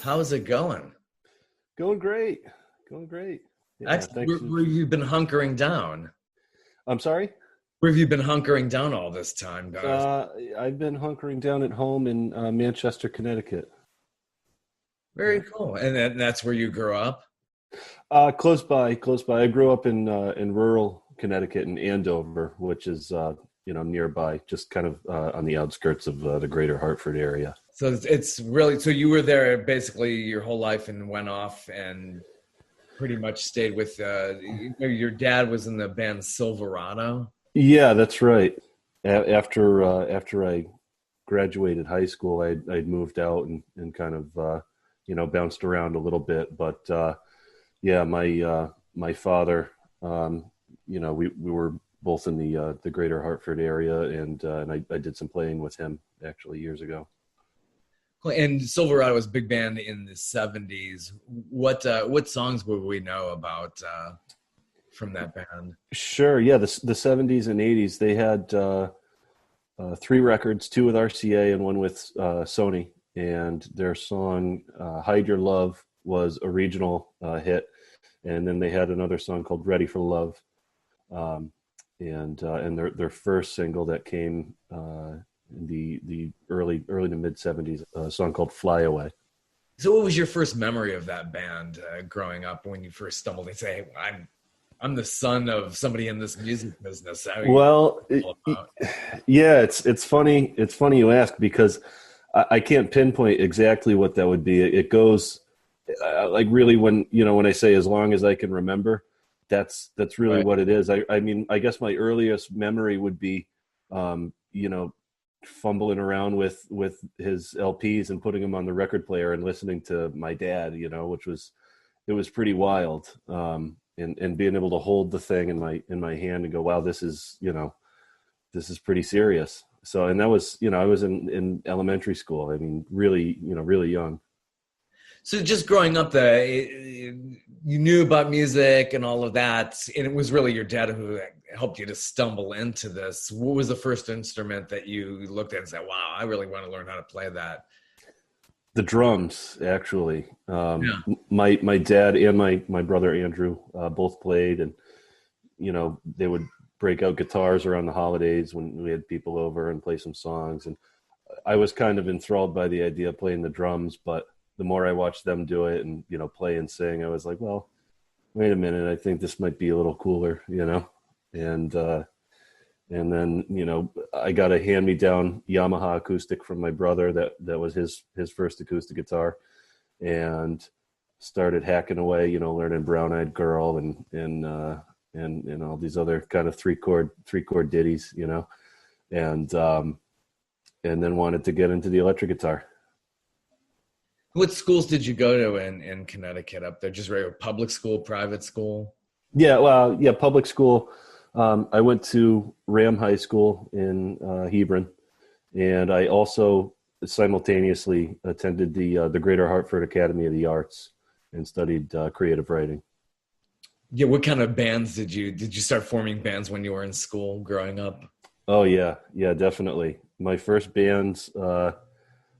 How's it going? Going great. Going great. Yeah, Excellent. Where, thanks. where have you been hunkering down? I'm sorry. Where have you been hunkering down all this time, guys? I've been hunkering down at home in Manchester, Connecticut. Very Yeah. cool. And that's where you grew up? Close by, close by. I grew up in rural Connecticut in Andover, which is nearby, just kind of on the outskirts of the greater Hartford area. So it's really, so you were there basically your whole life and went off and pretty much stayed with, your dad was in the band Silverado. Yeah, that's right. After I graduated high school, I'd moved out and kind of bounced around a little bit, but yeah, my father, we were both in the greater Hartford area, and I did some playing with him actually years ago. Cool. And Silverado was a big band in the 70s. What songs would we know about from that band? Sure, yeah, the 70s and 80s, they had three records, two with RCA and one with Sony, and their song "Hide Your Love" was a regional hit, and then they had another song called "Ready for Love," and their first single that came in the early to mid 70s, a song called "Fly Away." So what was your first memory of that band growing up when you first stumbled and say, hey, I'm the son of somebody in this music business? Well, yeah, it's funny. It's funny you ask, because I can't pinpoint exactly what that would be. It goes like really when I say as long as I can remember, that's really Right. what it is. I mean, I guess my earliest memory would be, fumbling around with his LPs and putting them on the record player and listening to my dad, it was pretty wild. And being able to hold the thing in my hand and go, wow, this is pretty serious. So, and that was, I was in elementary school. I mean, really, really young. So just growing up there, you knew about music and all of that, and it was really your dad who helped you to stumble into this. What was the first instrument that you looked at and said, wow, I really want to learn how to play that? The drums, actually. Yeah. My dad and my brother Andrew both played, and they would break out guitars around the holidays when we had people over and play some songs. And I was kind of enthralled by the idea of playing the drums, but the more I watched them do it and play and sing, I was like, well, wait a minute, I think this might be a little cooler, and then I got a hand-me-down Yamaha acoustic from my brother that was his first acoustic guitar, and started hacking away, learning Brown Eyed Girl and all these other kind of three chord ditties, and then wanted to get into the electric guitar. What schools did you go to in Connecticut up there? Just regular public school, private school? Yeah, well, yeah, public school. I went to Ram High School in Hebron, and I also simultaneously attended the Greater Hartford Academy of the Arts and studied creative writing. Yeah, what kind of bands did you start forming bands when you were in school growing up? Oh yeah, definitely. My first band,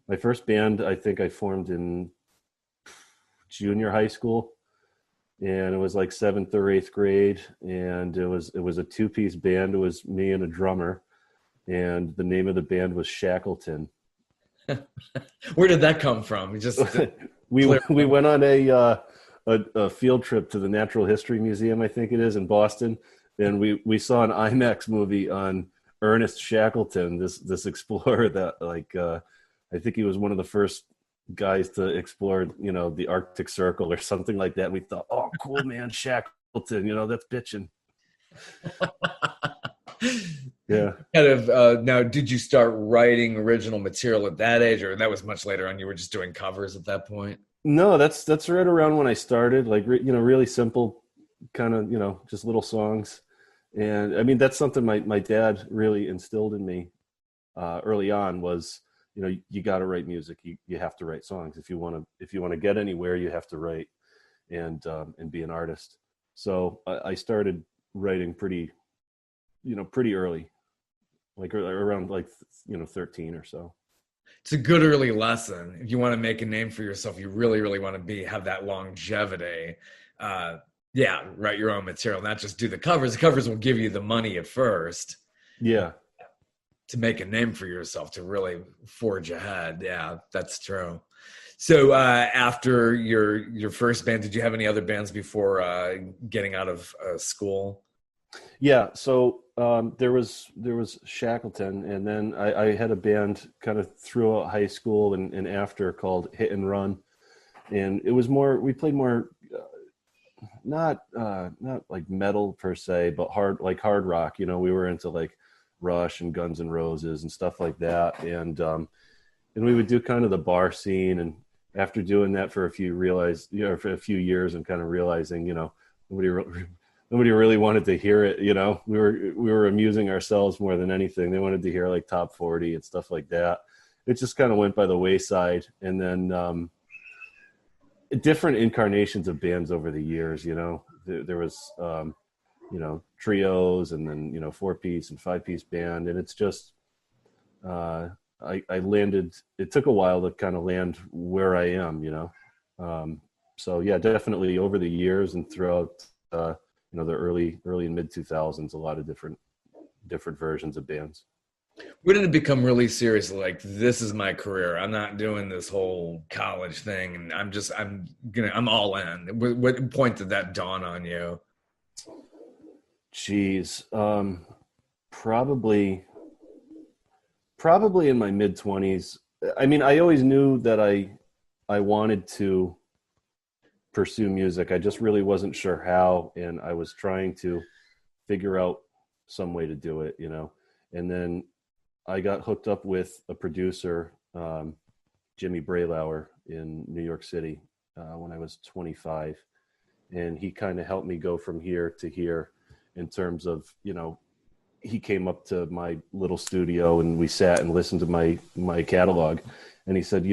I think I formed in junior high school, and it was like 7th or 8th grade, and it was a two-piece band. It was me and a drummer, and the name of the band was Shackleton. Where did that come from? Just we went on a field trip to the Natural History Museum, I think it is, in Boston, and we saw an IMAX movie on Ernest Shackleton, this explorer that I think he was one of the first guys to explore, the Arctic Circle or something like that. We thought, oh, cool, man, Shackleton, that's bitching. Yeah. Kind of. Now, did you start writing original material at that age, or that was much later on? You were just doing covers at that point? No, that's right around when I started, like, really simple kind of, just little songs. And I mean, that's something my dad really instilled in me early on was, you got to write music. You have to write songs. If you want to get anywhere, you have to write and be an artist. So I started writing pretty early, like around 13 or so. It's a good early lesson. If you want to make a name for yourself, you really, really want to have that longevity. Uh, yeah, write your own material, not just do the covers. The covers will give you the money at first Yeah. to make a name for yourself, to really forge ahead. Yeah, that's true. So after your first band, did you have any other bands before getting out of school? Yeah, so there was Shackleton, and then I had a band kind of throughout high school and after called Hit and Run, and it was more, we played more not like metal per se, but hard rock. We were into like Rush and Guns N' Roses and stuff like that, and we would do kind of the bar scene. And after doing that for for a few years, and kind of realizing, nobody really wanted to hear it. We were amusing ourselves more than anything. They wanted to hear like top 40 and stuff like that. It just kind of went by the wayside. And then different incarnations of bands over the years. There was trios, and then 4-piece and 5-piece band, and it's just I landed. It took a while to kind of land where I am. So yeah, definitely over the years and throughout the early and mid 2000s, a lot of different versions of bands. When did it become really serious? Like, this is my career. I'm not doing this whole college thing, and I'm all in. What point did that dawn on you? Geez, probably in my mid 20s. I mean, I always knew that I wanted to pursue music. I just really wasn't sure how, and I was trying to figure out some way to do it, And then I got hooked up with a producer, Jimmy Braylauer, in New York City when I was 25, and he kind of helped me go from here to here in terms of, he came up to my little studio and we sat and listened to my catalog, and he said,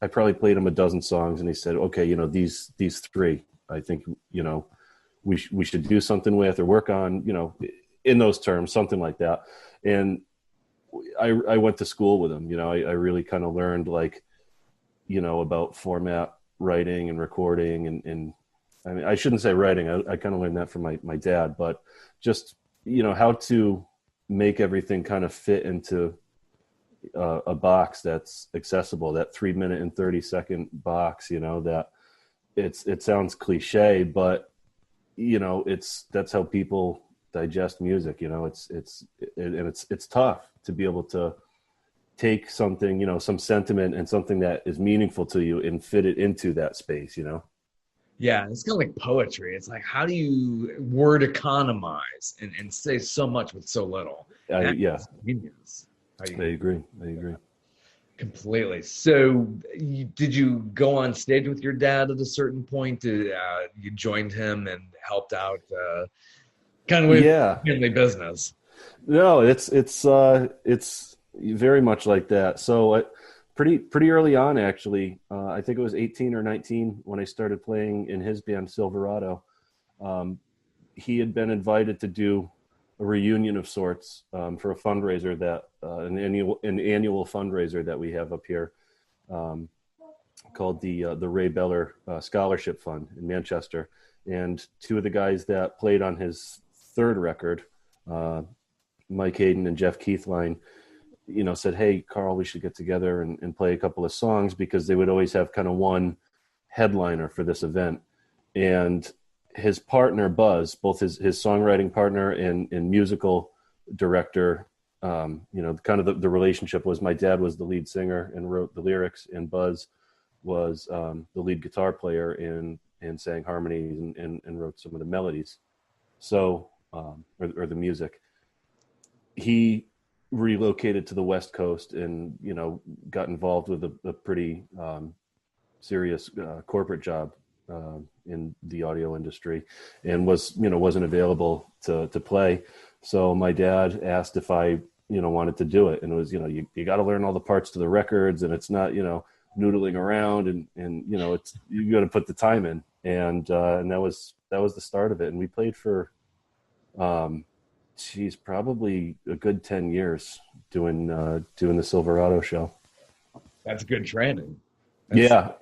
I probably played him a dozen songs, and he said, okay, these three, I think, we should do something with, or work on, in those terms, something like that. And I went to school with him. I really kind of learned about format writing and recording, and I mean, I shouldn't say writing. I kind of learned that from my dad, but just, how to make everything kind of fit into a box that's accessible, that 3-minute and 30-second box, that it sounds cliche, but that's how people digest music. It's tough to be able to take something, some sentiment and something that is meaningful to you and fit it into that space. Yeah, it's kind of like poetry. It's like, how do you word economize and say so much with so little? Yeah, Genius. I agree. Completely. So, did you go on stage with your dad at a certain point? You joined him and helped out, kind of with family business? No, it's very much like that. So, pretty early on, actually, I think it was 18 or 19 when I started playing in his band Silverado. He had been invited to do a reunion of sorts for a fundraiser that an annual fundraiser that we have up here, called the Ray Beller Scholarship Fund in Manchester. And two of the guys that played on his third record, Mike Hayden and Jeff Keithline, said, "Hey, Carl, we should get together and play a couple of songs," because they would always have kind of one headliner for this event. And his partner, Buzz, both his songwriting partner and musical director, kind of the relationship was, my dad was the lead singer and wrote the lyrics, and Buzz was the lead guitar player and sang harmonies and wrote some of the melodies. So, or the music. He relocated to the West Coast and, got involved with a pretty serious corporate job in the audio industry, and wasn't available to play. So my dad asked if I, wanted to do it. And it was, you got to learn all the parts to the records, and it's not, noodling around and it's, you got to put the time in. And that was the start of it. And we played for, probably a good 10 years doing the Silverado show. That's good training. Yeah,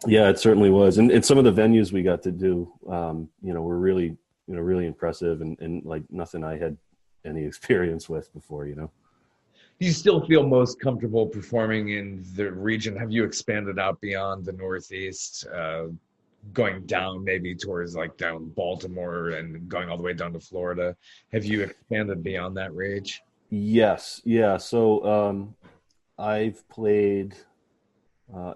it certainly was. And some of the venues we got to do, were really, really impressive and like nothing I had any experience with before, Do you still feel most comfortable performing in the region? Have you expanded out beyond the Northeast, going down maybe towards like down Baltimore and going all the way down to Florida? Have you expanded beyond that range? Yes. Yeah. So I've played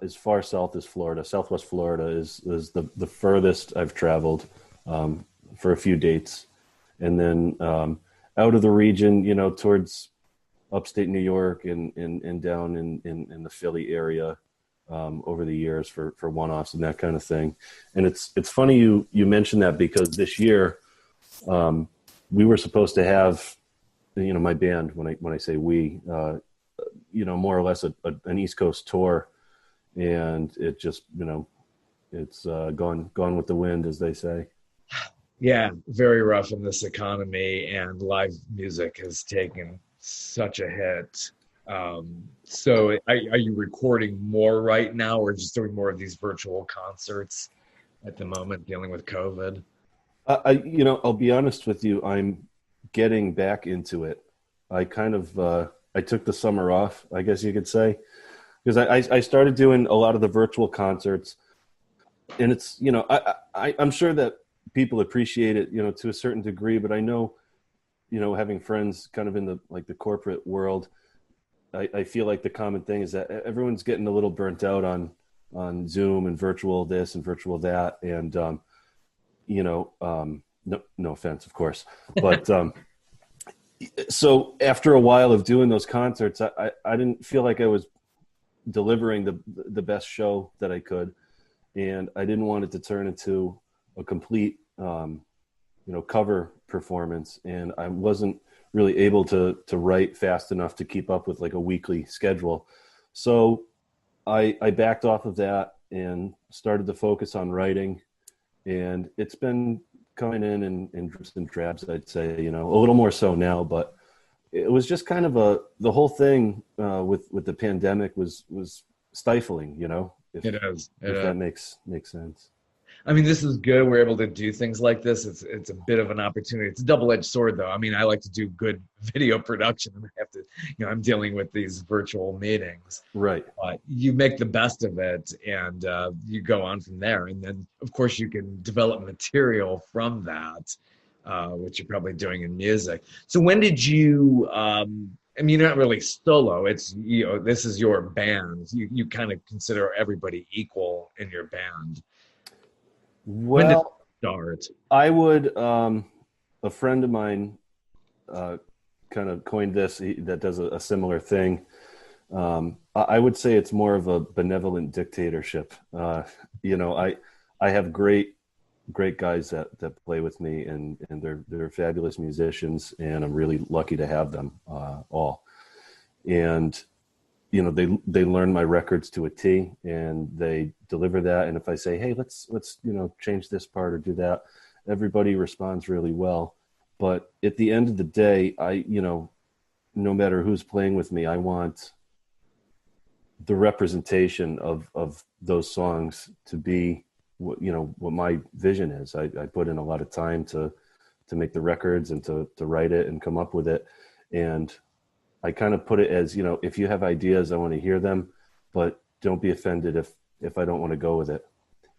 as far south as Florida. Southwest Florida is the furthest I've traveled for a few dates. And then out of the region, towards upstate New York and down in the Philly area over the years for one-offs and that kind of thing. And it's funny you mentioned that, because this year we were supposed to have, my band, when I say we, more or less an East Coast tour, and it just, it's gone with the wind, as they say. Yeah, very rough in this economy, and live music has taken such a hit. So are you recording more right now, or just doing more of these virtual concerts at the moment, dealing with COVID? I'll be honest with you, I'm getting back into it. I kind of, I took the summer off, I guess you could say, because I started doing a lot of the virtual concerts, and it's, I'm sure that people appreciate it, to a certain degree, but I know, having friends kind of in the corporate world, I feel like the common thing is that everyone's getting a little burnt out on Zoom and virtual this and virtual that. And, no offense, of course, but, so after a while of doing those concerts, I didn't feel like I was delivering the best show that I could. And I didn't want it to turn into a complete, cover performance. And I wasn't really able to write fast enough to keep up with like a weekly schedule. So I backed off of that and started to focus on writing. And it's been coming in drips and drabs, I'd say, a little more so now, but it was just kind of the whole thing with the pandemic was stifling, if that makes sense. I mean, this is good. We're able to do things like this. It's a bit of an opportunity. It's a double-edged sword, though. I mean, I like to do good video production, and I have to, I'm dealing with these virtual meetings. Right. You make the best of it, and you go on from there. And then, of course, you can develop material from that, which you're probably doing in music. So when did you? I mean, you're not really solo. It's this is your band. You kind of consider everybody equal in your band. When did it start? I would, a friend of mine kind of coined this, that does a similar thing. I would say it's more of a benevolent dictatorship. I have great guys that play with me, and they're fabulous musicians, and I'm really lucky to have them all. And they learn my records to a T, and they deliver that. And if I say, hey, let's change this part or do that, everybody responds really well. But at the end of the day, no matter who's playing with me, I want the representation of those songs to be what my vision is. I put in a lot of time to make the records and to write it and come up with it. And I kind of put it as, if you have ideas, I want to hear them, but don't be offended if I don't want to go with it.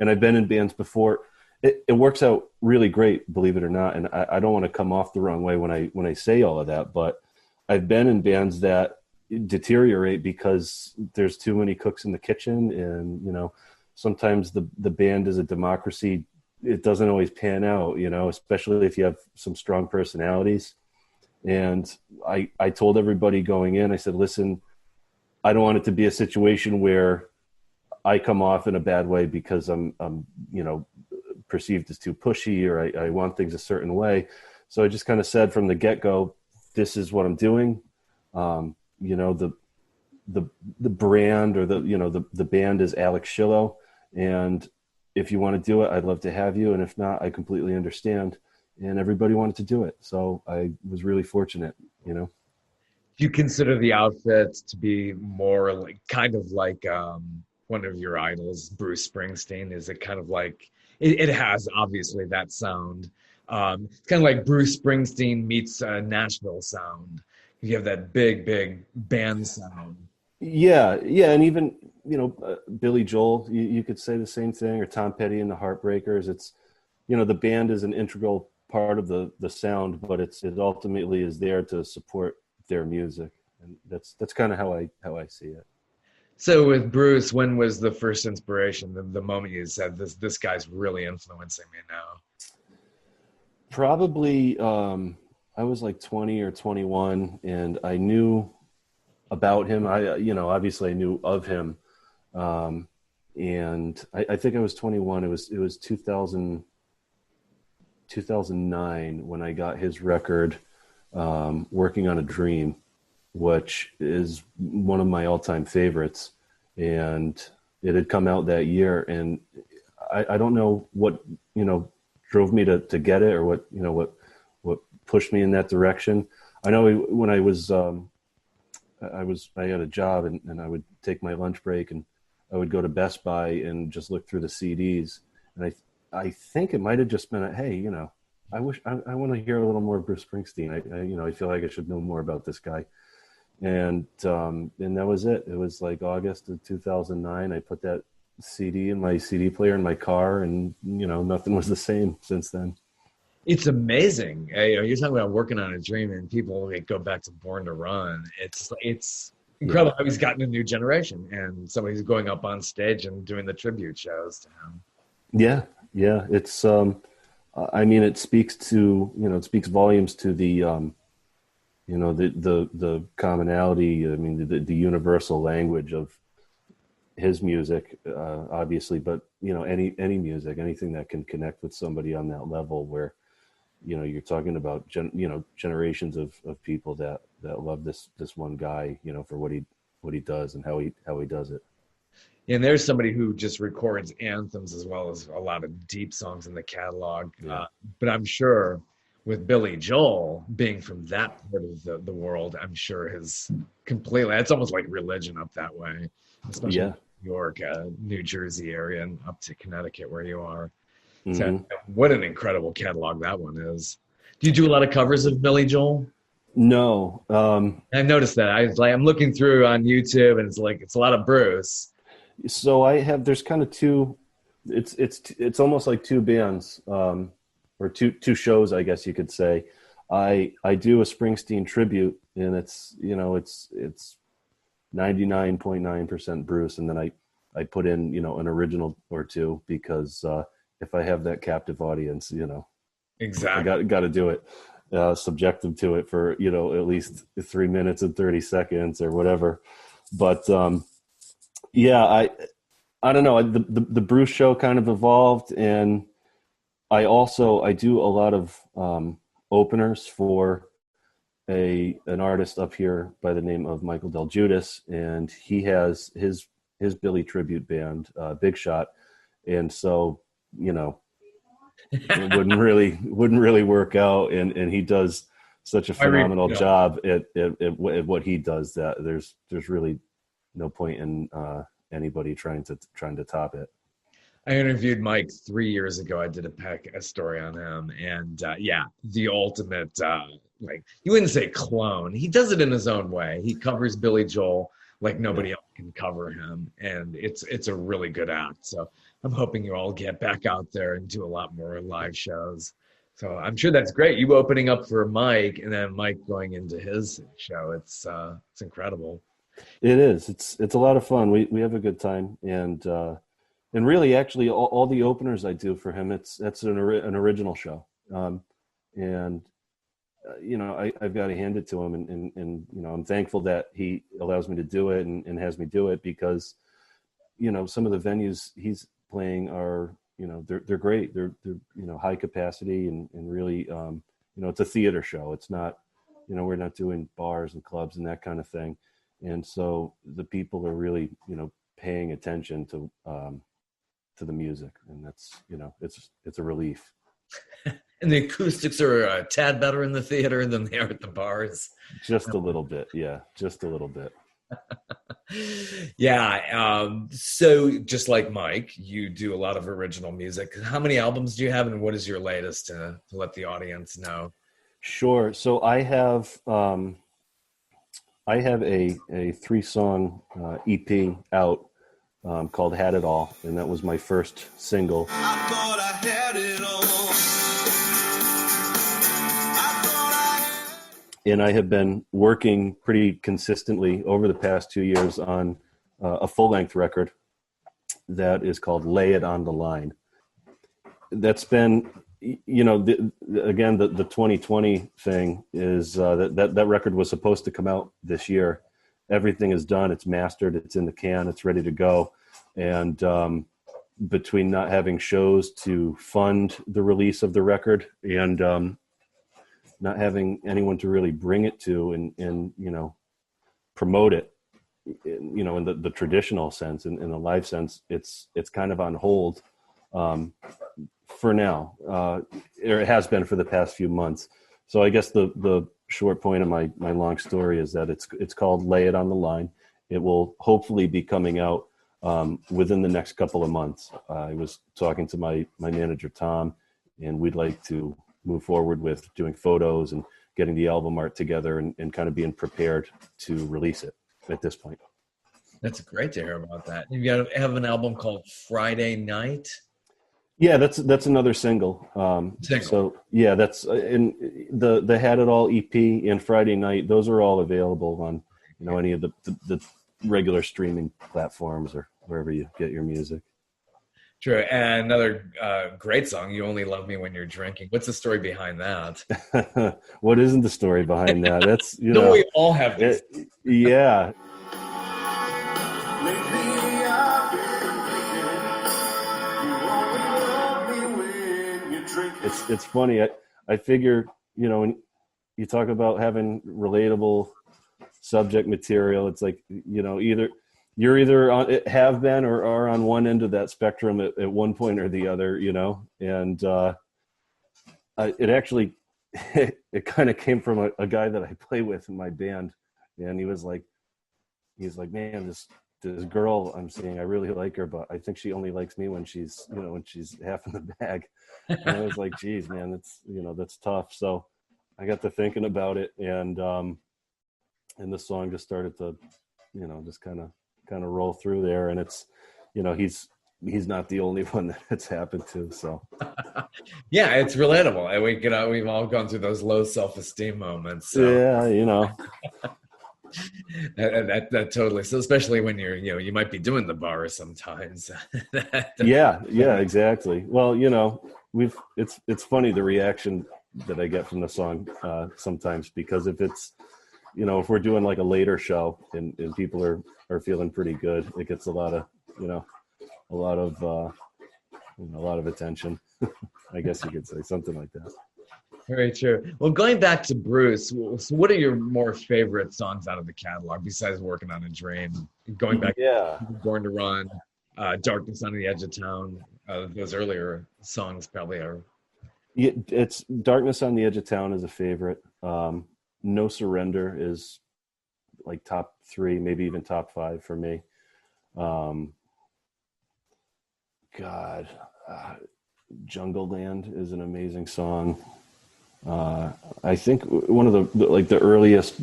And I've been in bands before. It works out really great, believe it or not. And I don't want to come off the wrong way when I say all of that, but I've been in bands that deteriorate because there's too many cooks in the kitchen. And, sometimes the band is a democracy. It doesn't always pan out, especially if you have some strong personalities. And I told everybody going in, I said, listen, I don't want it to be a situation where I come off in a bad way because I'm perceived as too pushy, or I want things a certain way. So I just kind of said from the get-go, this is what I'm doing. The brand, or the band is Alex Shillo. And if you want to do it, I'd love to have you. And if not, I completely understand. And everybody wanted to do it. So I was really fortunate, Do you consider the outfit to be more like kind of like one of your idols, Bruce Springsteen? Is it kind of like it has obviously that sound? It's kind of like Bruce Springsteen meets Nashville sound. You have that big, big band sound. Yeah, yeah, and even Billy Joel, you could say the same thing, or Tom Petty and the Heartbreakers. It's the band is an integral part of the sound, but it ultimately is there to support their music, and that's kind of how I see it. So with Bruce, when was the first inspiration? The moment you said this guy's really influencing me now. Probably, I was like 20 or 21, and I knew about him. Obviously I knew of him, and I think I was 21. It was 2009 when I got his record, "Working on a Dream," which is one of my all-time favorites, and it had come out that year. And I don't know what drove me to get it, or what pushed me in that direction. I know when I had a job, and I would take my lunch break and I would go to Best Buy and just look through the CDs. And I think it might have just been hey, I want to hear a little more Bruce Springsteen. I feel like I should know more about this guy. And that was it. It was like August of 2009. I put that CD in my CD player in my car, and nothing was the same since then. It's amazing. You're talking about working on a dream, and people go back to Born to Run. It's incredible how he's gotten a new generation, and somebody's going up on stage and doing the tribute shows to him. Yeah. It's it speaks volumes to the the commonality. I mean, the universal language of his music, obviously, but any music, anything that can connect with somebody on that level, where you're talking about generations of people that love this one guy, for what he does and how he does it. And there's somebody who just records anthems as well as a lot of deep songs in the catalog. Yeah. But I'm sure with Billy Joel being from that part of the world, I'm sure his completely, it's almost like religion up that way, especially in New York, New Jersey area, and up to Connecticut where you are. Mm-hmm. So what an incredible catalog that one is. Do you do a lot of covers of Billy Joel? No. I've noticed that. I'm looking through on YouTube, and it's a lot of Bruce. So there's kind of two, it's almost like two bands, or two shows, I guess you could say. I do a Springsteen tribute, and it's 99.9% Bruce. And then I put in, an original or two, because, if I have that captive audience, Exactly. I got to do it, subject them to it for, at least 3 minutes and 30 seconds or whatever. But, yeah, I don't know. The Bruce show kind of evolved, and I do a lot of openers for an artist up here by the name of Michael Del Judas, and he has his Billy tribute band, Big Shot, and so it wouldn't really work out, and he does such a phenomenal job at what he does that there's really no point in anybody trying to top it. I interviewed Mike 3 years ago. I did a story on him, and the ultimate you wouldn't say clone. He does it in his own way. He covers Billy Joel like nobody else can cover him, and it's a really good act. So I'm hoping you all get back out there and do a lot more live shows. So I'm sure that's great. You opening up for Mike, and then Mike going into his show. It's incredible. It is. It's a lot of fun. We have a good time, and really, actually, all the openers I do for him, that's an original show, and I've got to hand it to him, and I'm thankful that he allows me to do it and has me do it, because some of the venues he's playing are they're great. They're high capacity and really it's a theater show. It's not we're not doing bars and clubs and that kind of thing. And so the people are really, paying attention to the music, and that's, it's a relief. And the acoustics are a tad better in the theater than they are at the bars. Just a little bit, yeah, just a little bit. Yeah. So just like Mike, you do a lot of original music. How many albums do you have, and what is your latest to let the audience know? Sure. So I have a 3-song EP out called "Had It All," and that was my first single. I thought I had it all. And I have been working pretty consistently over the past 2 years on a full-length record that is called "Lay It on the Line." That's been, the 2020 thing is that record was supposed to come out this year. Everything is done. It's mastered. It's in the can. It's ready to go. And between not having shows to fund the release of the record and not having anyone to really bring it to and promote it, in the traditional sense, in the live sense, it's kind of on hold for now. It has been for the past few months. So I guess the short point of my long story is that it's called "Lay It on the Line." It will hopefully be coming out within the next couple of months. I was talking to my manager, Tom, and we'd like to move forward with doing photos and getting the album art together and kind of being prepared to release it at this point. That's great to hear about that. You have an album called Friday Night? Yeah, that's another single. So yeah, that's in the Had It All EP and Friday Night. Those are all available on any of the regular streaming platforms or wherever you get your music. True. And another great song, "You Only Love Me When You're Drinking." What's the story behind that? What isn't the story behind that? That's Don't we all have this? Yeah. It's funny. I figure, when you talk about having relatable subject material, it's like, you're either have been or are on one end of that spectrum at one point or the other, and it actually, it kind of came from a guy that I play with in my band. And he's like, "Man, this girl I'm seeing, I really like her, but I think she only likes me when she's half in the bag." And I was like, "Geez, man, that's tough." So I got to thinking about it, and the song just started to, just kind of roll through there. And it's, he's not the only one that it's happened to. So yeah, it's relatable. We've all gone through those low self-esteem moments. So. Yeah, that totally. So especially when you might be doing the bar sometimes. Yeah, exactly. Well, it's funny the reaction that I get from the song sometimes, because if it's, if we're doing like a later show and people are feeling pretty good, it gets a lot of attention. I guess you could say something like that. Very true. Well, going back to Bruce, so what are your more favorite songs out of the catalog besides "Working on a Dream"? Going back, "Born to Run," "Darkness on the Edge of Town." Those earlier songs probably are. Yeah, it's "Darkness on the Edge of Town" is a favorite. "No Surrender" is like top 3, maybe even top 5 for me. "Jungle Land" is an amazing song. I think one of the earliest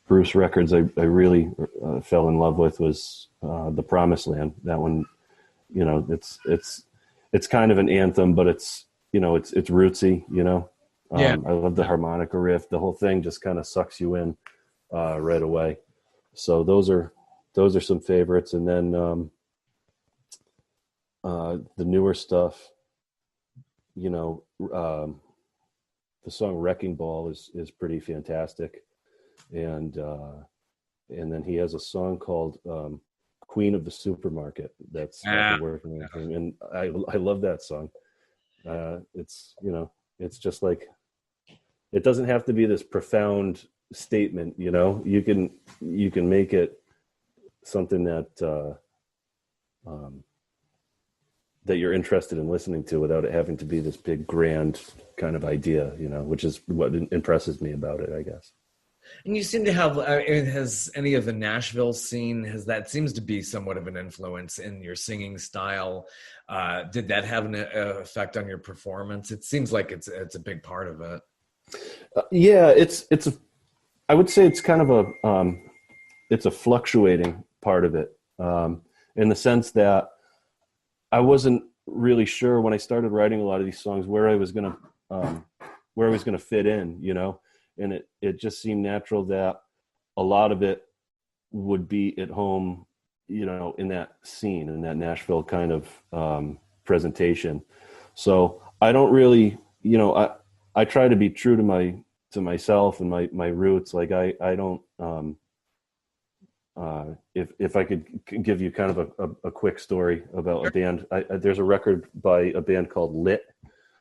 Bruce records I really fell in love with was "The Promised Land." That one, it's kind of an anthem, but it's rootsy. I love the harmonica riff. The whole thing just kind of sucks you in right away. So those are some favorites, and then the newer stuff. The song "Wrecking Ball" is pretty fantastic, and then he has a song called "Queen of the Supermarket" that's working with him, and I love that song. It's just like, it doesn't have to be this profound statement, you can make it something that that you're interested in listening to without it having to be this big grand kind of idea, you know, which is what impresses me about it, I guess. And you seem to have, has any of the Nashville scene, seems to be somewhat of an influence in your singing style. Did that have an effect on your performance? It seems like it's a big part of it. Yeah, I would say it's kind of it's a fluctuating part of it, in the sense that I wasn't really sure when I started writing a lot of these songs where I was gonna fit in, you know, and it just seemed natural that a lot of it would be at home, you know, in that scene, in that Nashville kind of presentation. So I don't really, you know, I try to be true to myself and my roots. Like I don't, if I could give you kind of a quick story about a band, there's a record by a band called Lit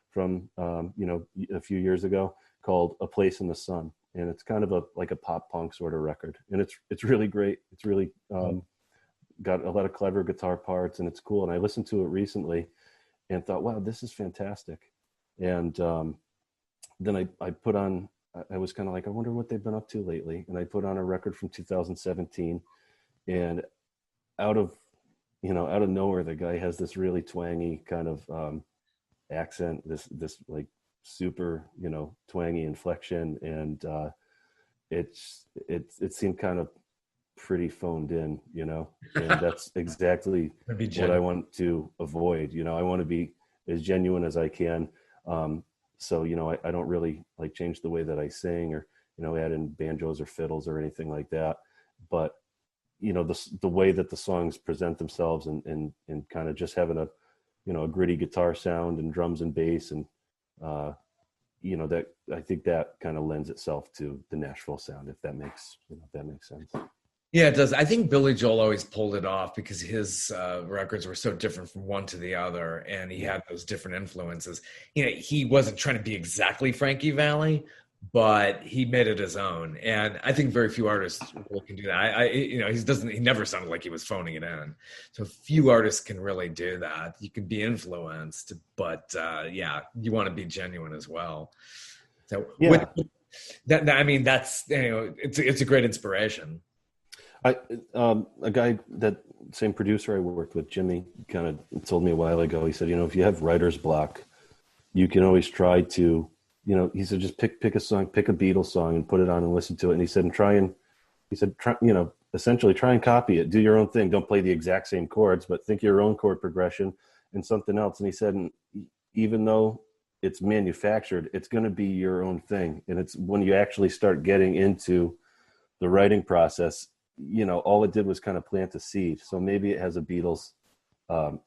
from, you know, a few years ago called A Place in the Sun. And it's kind of like a pop punk sort of record. And it's really great. It's really got a lot of clever guitar parts and it's cool. And I listened to it recently and thought, wow, this is fantastic. And then I put on, I was kind of like, I wonder what they've been up to lately. And I put on a record from 2017 and out of nowhere, the guy has this really twangy kind of accent, this like super, you know, twangy inflection. And it seemed kind of pretty phoned in, you know, and that's exactly what I want to avoid. You know, I want to be as genuine as I can. So, you know, I don't really like change the way that I sing or, you know, add in banjos or fiddles or anything like that. But, you know, the way that the songs present themselves and kind of just having a, you know, a gritty guitar sound and drums and bass and, you know, that I think that kind of lends itself to the Nashville sound, if that makes sense. Yeah, it does. I think Billy Joel always pulled it off because his records were so different from one to the other, and he had those different influences. You know, he wasn't trying to be exactly Frankie Valli, but he made it his own. And I think very few artists really can do that. You know, he never sounded like he was phoning it in. So few artists can really do that. You can be influenced, but yeah, you want to be genuine as well. So yeah, I mean, that's, you know, it's a great inspiration. A guy, that same producer I worked with, Jimmy, kind of told me a while ago, he said, you know, if you have writer's block, you can always try to, you know, he said, just pick a song, pick a Beatles song and put it on and listen to it. And he said, you know, essentially try and copy it, do your own thing. Don't play the exact same chords, but think your own chord progression and something else. And he said, and even though it's manufactured, it's going to be your own thing. And it's when you actually start getting into the writing process, you know, all it did was kind of plant a seed. So maybe it has a Beatles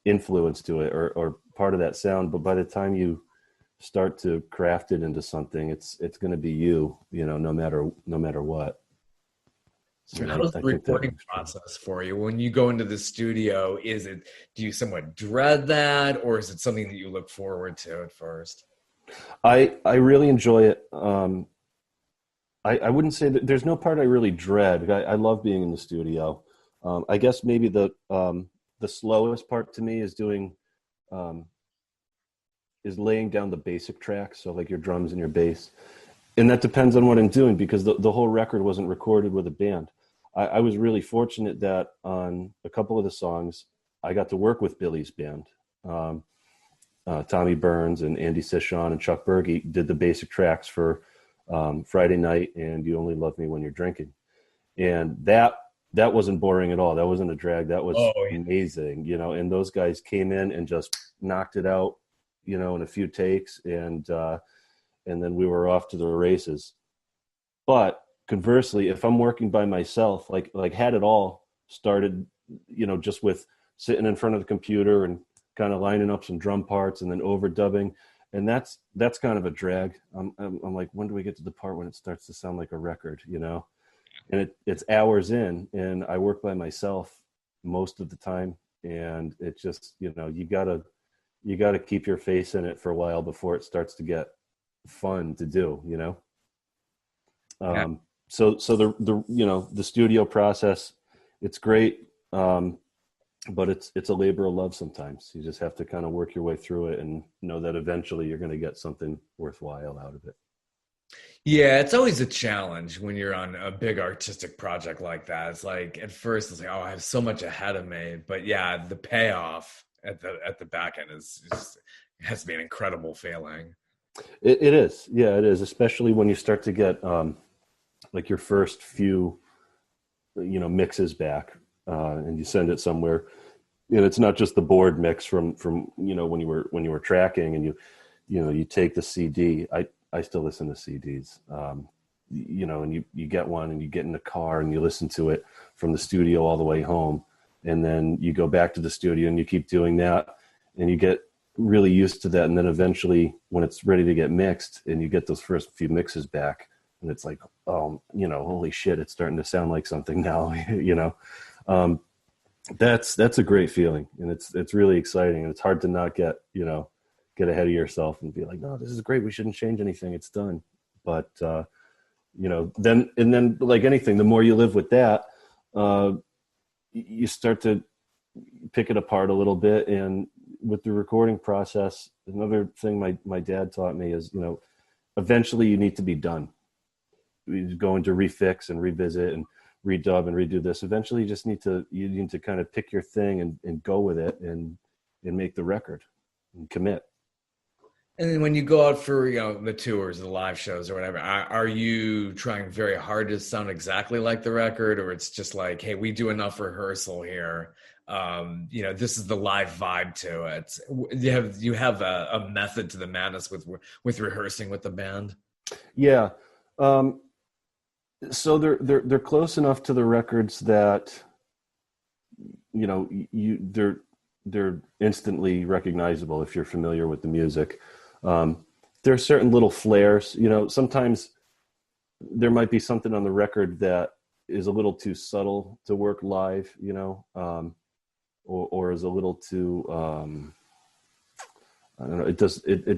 influence to it or part of that sound. But by the time you start to craft it into something, it's going to be you know, no matter what. So how's the recording process for you when you go into the studio? Do you somewhat dread that, or is it something that you look forward to at first? I really enjoy it. I wouldn't say that there's no part I really dread. I love being in the studio. I guess maybe the slowest part to me is is laying down the basic tracks. So like your drums and your bass. And that depends on what I'm doing because the whole record wasn't recorded with a band. I was really fortunate that on a couple of the songs, I got to work with Billy's band. Tommy Burns and Andy Sishon and Chuck Berge did the basic tracks for Friday Night and You Only Love Me When You're Drinking. And that wasn't boring at all. That wasn't a drag. That was amazing, you know, and those guys came in and just knocked it out, you know, in a few takes and then we were off to the races. But conversely, if I'm working by myself, like Had It All started, you know, just with sitting in front of the computer and kind of lining up some drum parts and then overdubbing. And that's kind of a drag. I'm like, when do we get to the part when it starts to sound like a record, you know? And it's hours in, and I work by myself most of the time. And it just, you know, you gotta keep your face in it for a while before it starts to get fun to do, you know? So the you know, the studio process, it's great. but it's a labor of love sometimes. You just have to kind of work your way through it and know that eventually you're going to get something worthwhile out of it. Yeah, it's always a challenge when you're on a big artistic project like that. It's like at first it's like, oh, I have so much ahead of me, but yeah, the payoff at the back end is has to be an incredible feeling. It is, yeah, it is, especially when you start to get like your first few, mixes back, and you send it somewhere. It's not just the board mix from when you were tracking, and you take the CD. I still listen to CDs, and you get one and you get in the car and you listen to it from the studio all the way home. And then you go back to the studio and you keep doing that and you get really used to that. And then eventually when it's ready to get mixed and you get those first few mixes back and it's like, oh, holy shit, it's starting to sound like something now, that's a great feeling. And it's really exciting. And it's hard to not get ahead of yourself and be like, no, this is great. We shouldn't change anything. It's done. But, then like anything, the more you live with that, you start to pick it apart a little bit. And with the recording process, another thing my dad taught me is, eventually you need to be done. You go into refix and revisit and redub and redo this. Eventually you need to kind of pick your thing and go with it and make the record and commit. And then when you go out for, the tours, the live shows or whatever, are you trying very hard to sound exactly like the record, or it's just like, hey, we do enough rehearsal here. This is the live vibe to it. You have a method to the madness with rehearsing with the band? Yeah. So they're close enough to the records that, they're instantly recognizable if you're familiar with the music. There are certain little flares, sometimes there might be something on the record that is a little too subtle to work live, or is a little too, I don't know, it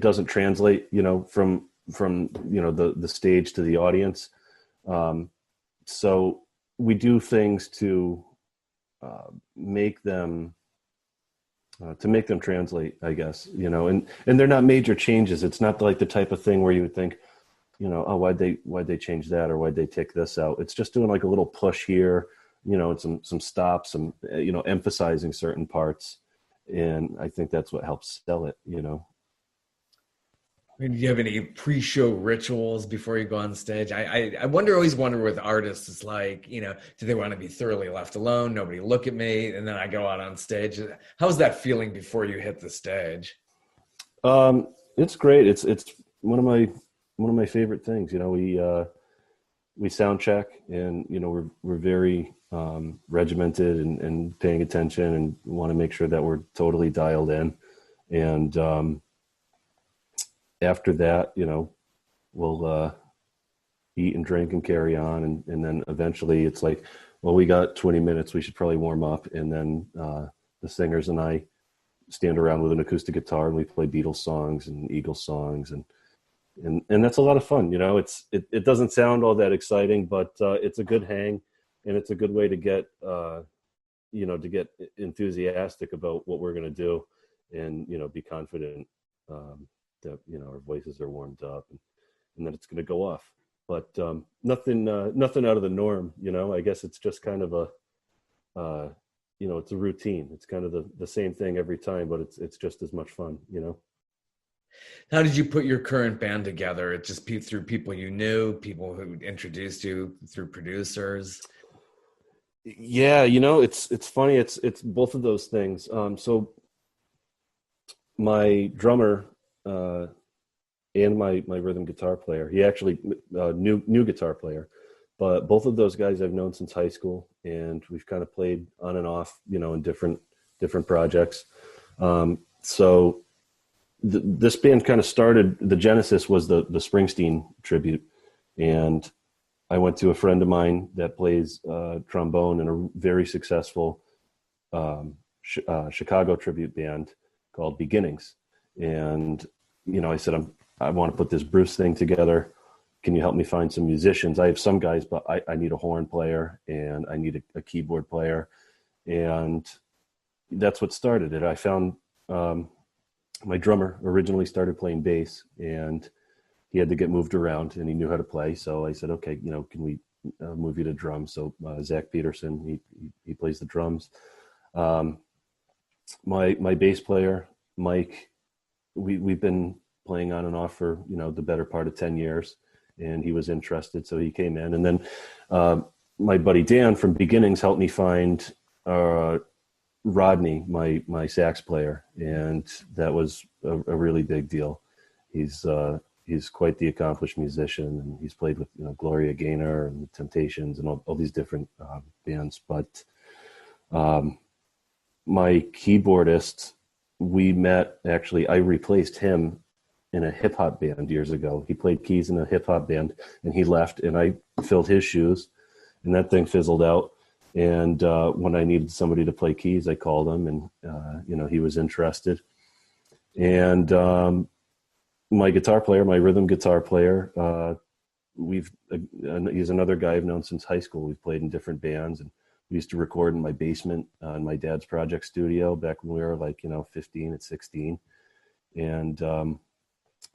doesn't translate, from the stage to the audience. So we do things to make them translate, I guess, and they're not major changes. It's not like the type of thing where you would think, oh, why'd they change that, or why'd they take this out? It's just doing like a little push here, and some stops, some, emphasizing certain parts. And I think that's what helps sell it, Do you have any pre-show rituals before you go on stage? I always wonder with artists, it's like, do they want to be thoroughly left alone? Nobody look at me. And then I go out on stage. How's that feeling before you hit the stage? It's great. It's one of my favorite things. We sound check and, we're very regimented and paying attention and want to make sure that we're totally dialed in. And, after that, we'll eat and drink and carry on. And then eventually it's like, well, we got 20 minutes. We should probably warm up. And then the singers and I stand around with an acoustic guitar and we play Beatles songs and Eagles songs. And that's a lot of fun. It doesn't sound all that exciting, but it's a good hang. And it's a good way to get, to get enthusiastic about what we're going to do and, be confident. That our voices are warmed up and that it's going to go off, but nothing out of the norm. I guess it's just kind of it's a routine. It's kind of the same thing every time, but it's just as much fun. How did you put your current band together? It just through people you knew, people who introduced you, through producers? Yeah, it's funny. It's both of those things. So my drummer and my rhythm guitar player, he actually new guitar player, but both of those guys I've known since high school, and we've kind of played on and off, in different projects. So this band kind of started, the genesis was the Springsteen tribute, and I went to a friend of mine that plays trombone in a very successful Chicago tribute band called Beginnings. And, I said, I want to put this Bruce thing together. Can you help me find some musicians? I have some guys, but I need a horn player and I need a keyboard player. And, that's what started it. I found my drummer originally started playing bass, and he had to get moved around, and he knew how to play. So I said, okay, can we move you to drums? So Zach Peterson, he plays the drums. My bass player, Mike, we've been playing on and off for, the better part of 10 years, and he was interested. So he came in, and then my buddy Dan from Beginnings helped me find Rodney, my sax player. And that was a really big deal. He's quite the accomplished musician, and he's played with, Gloria Gaynor and the Temptations and all these different bands. But my keyboardist, we met, actually, I replaced him in a hip hop band years ago. He played keys in a hip hop band, and he left, and I filled his shoes, and that thing fizzled out. And when I needed somebody to play keys, I called him, and, he was interested. And my guitar player, my rhythm guitar player, he's another guy I've known since high school. We've played in different bands, and we used to record in my basement in my dad's project studio back when we were 15 at 16. And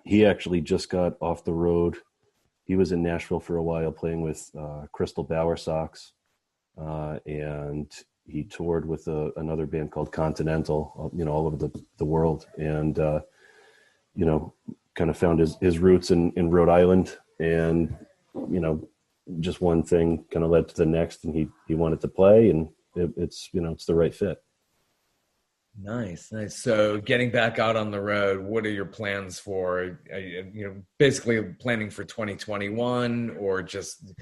he actually just got off the road. He was in Nashville for a while playing with Crystal Bowersox, and he toured with another band called Continental, all over the world. And, kind of found his roots in Rhode Island, and, just one thing kind of led to the next, and he wanted to play, and it's the right fit. Nice. So getting back out on the road, what are your plans for, basically planning for 2021, or just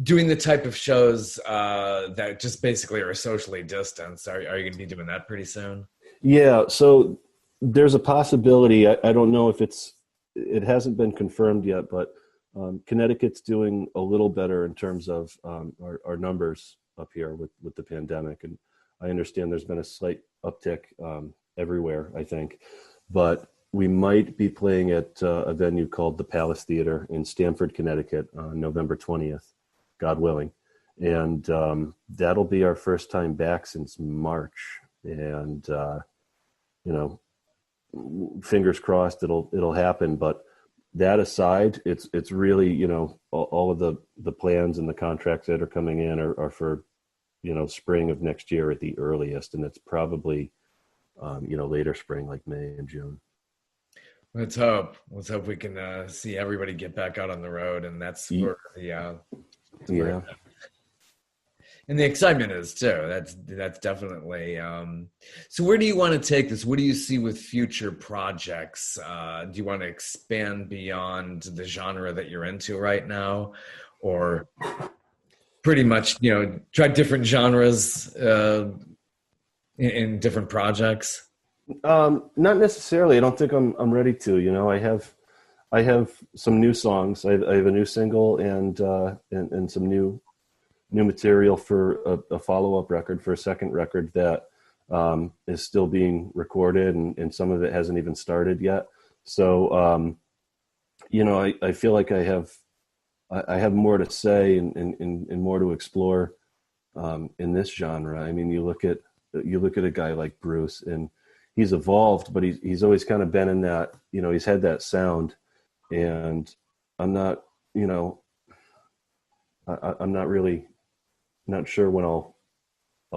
doing the type of shows that just basically are socially distanced? Are you going to be doing that pretty soon? Yeah. So there's a possibility. I don't know if it hasn't been confirmed yet, but Connecticut's doing a little better in terms of our numbers up here with the pandemic. And I understand there's been a slight uptick everywhere, I think. But we might be playing at a venue called the Palace Theater in Stamford, Connecticut on November 20th, God willing. And that'll be our first time back since March. And, fingers crossed it'll happen. But that aside, it's really, all of the plans and the contracts that are coming in are for, spring of next year at the earliest. And it's probably, later spring, like May and June. Let's hope we can see everybody get back out on the road. And that's where yeah. And the excitement is too. That's definitely. So where do you want to take this? What do you see with future projects? Do you want to expand beyond the genre that you're into right now, or pretty much, try different genres in different projects? Not necessarily. I don't think I'm ready to. I have some new songs. I have a new single and some new material for a follow-up record, for a second record that is still being recorded, and some of it hasn't even started yet. So, I feel like I have more to say and more to explore in this genre. I mean, you look at a guy like Bruce, and he's evolved, but he's always kind of been in that, he's had that sound, and I'm not, I'm not sure when I'll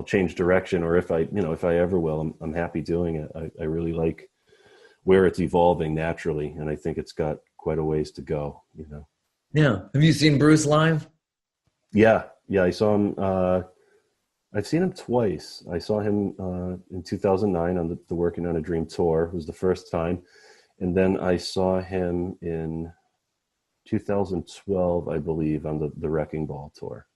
change direction, or if I ever will. I'm happy doing it. I really like where it's evolving naturally, and I think it's got quite a ways to go. Yeah. Have you seen Bruce live? Yeah. I saw him. I've seen him twice. I saw him in 2009 on the Working on a Dream tour. It was the first time, and then I saw him in 2012, I believe, on the Wrecking Ball tour.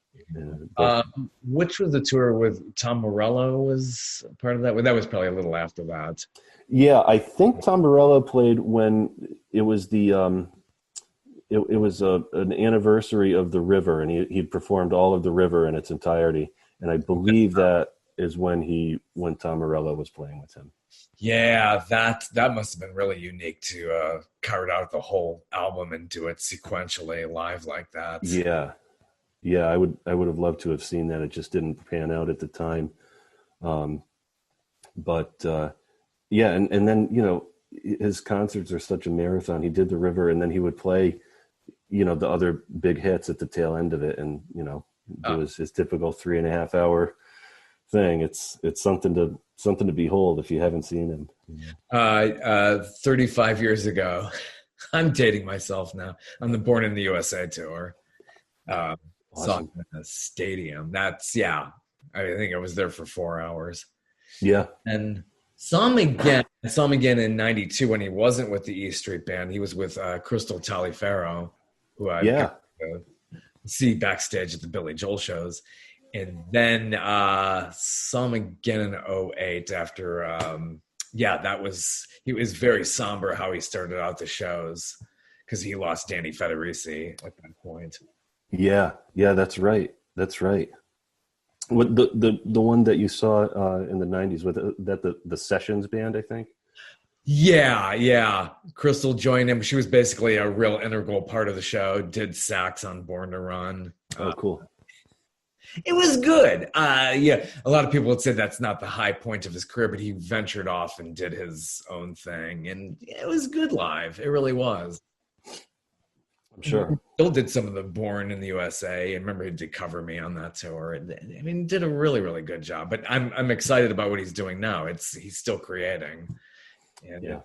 Which was the tour with Tom Morello was part of that? Well, that was probably a little after that. Yeah, I think Tom Morello played when it was the it was an anniversary of The River, and he'd performed all of The River in its entirety, and I believe that is when Tom Morello was playing with him. Yeah, that must have been really unique to carve out the whole album and do it sequentially live like that. Yeah, I would have loved to have seen that. It just didn't pan out at the time. But yeah, and then, you know, his concerts are such a marathon. He did the River, and then he would play, you know, the other big hits at the tail end of it, and, you know, do his typical 3.5 hour thing. It's something to behold if you haven't seen him. 35 years ago, I'm dating myself now, on the Born in the USA tour. Saw him in a stadium. That's, yeah, I think I was there for 4 hours. Yeah. And saw him again. I saw him again in '92 when he wasn't with the E Street Band. He was with Crystal Taliaferro, who I got to see backstage at the Billy Joel shows. And then saw him again in '08 after, he was very somber how he started out the shows because he lost Danny Federici at that point. Yeah, that's right. What the one that you saw in the '90s, with the Sessions band, I think. Yeah. Crystal joined him. She was basically a real integral part of the show. Did sax on Born to Run. Oh, cool. It was good. A lot of people would say that's not the high point of his career, but he ventured off and did his own thing, and it was good live. It really was. I'm sure. Bill did some of the Born in the USA, and remember he did Cover Me on that tour. I mean, he did a really, really good job. But I'm excited about what he's doing now. He's still creating, and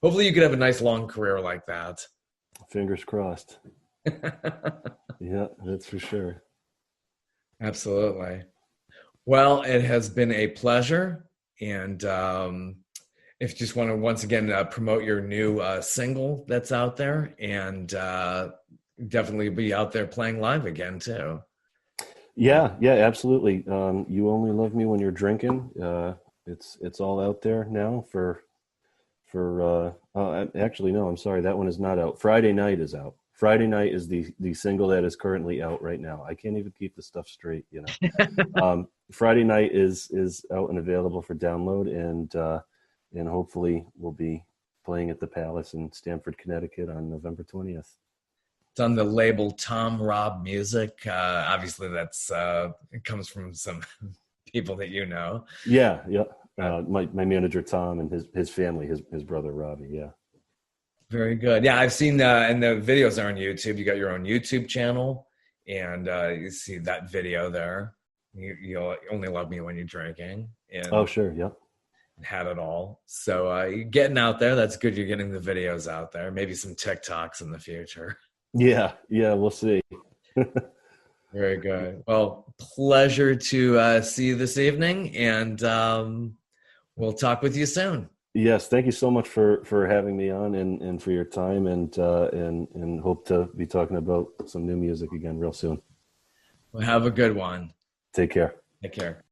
hopefully you could have a nice long career like that. Fingers crossed. Yeah, that's for sure. Absolutely. Well, it has been a pleasure, and if you just want to once again promote your new single that's out there, and definitely be out there playing live again too. Yeah, absolutely. You Only Love Me When You're Drinking. It's all out there now for actually, no, I'm sorry, that one is not out. Friday Night is out. Friday Night is the single that is currently out right now. I can't even keep the stuff straight, you know. Friday Night is out and available for download, and hopefully we'll be playing at the Palace in Stamford, Connecticut on November 20th. It's on the label Tom Robb Music. Obviously, that's it comes from some people that you know. Yeah. My manager Tom and his family, his brother Robbie. Yeah. Very good. Yeah, I've seen and the videos are on YouTube. You got your own YouTube channel, and you see that video there. You'll Only Love Me When You're Drinking. And oh, sure. Yep. Had it all. So you're getting out there. That's good. You're getting the videos out there. Maybe some TikToks in the future. Yeah, we'll see. Very good. Well, pleasure to see you this evening, and we'll talk with you soon. Yes, thank you so much for having me on, and for your time, and hope to be talking about some new music again real soon. Well, have a good one. Take care. Take care.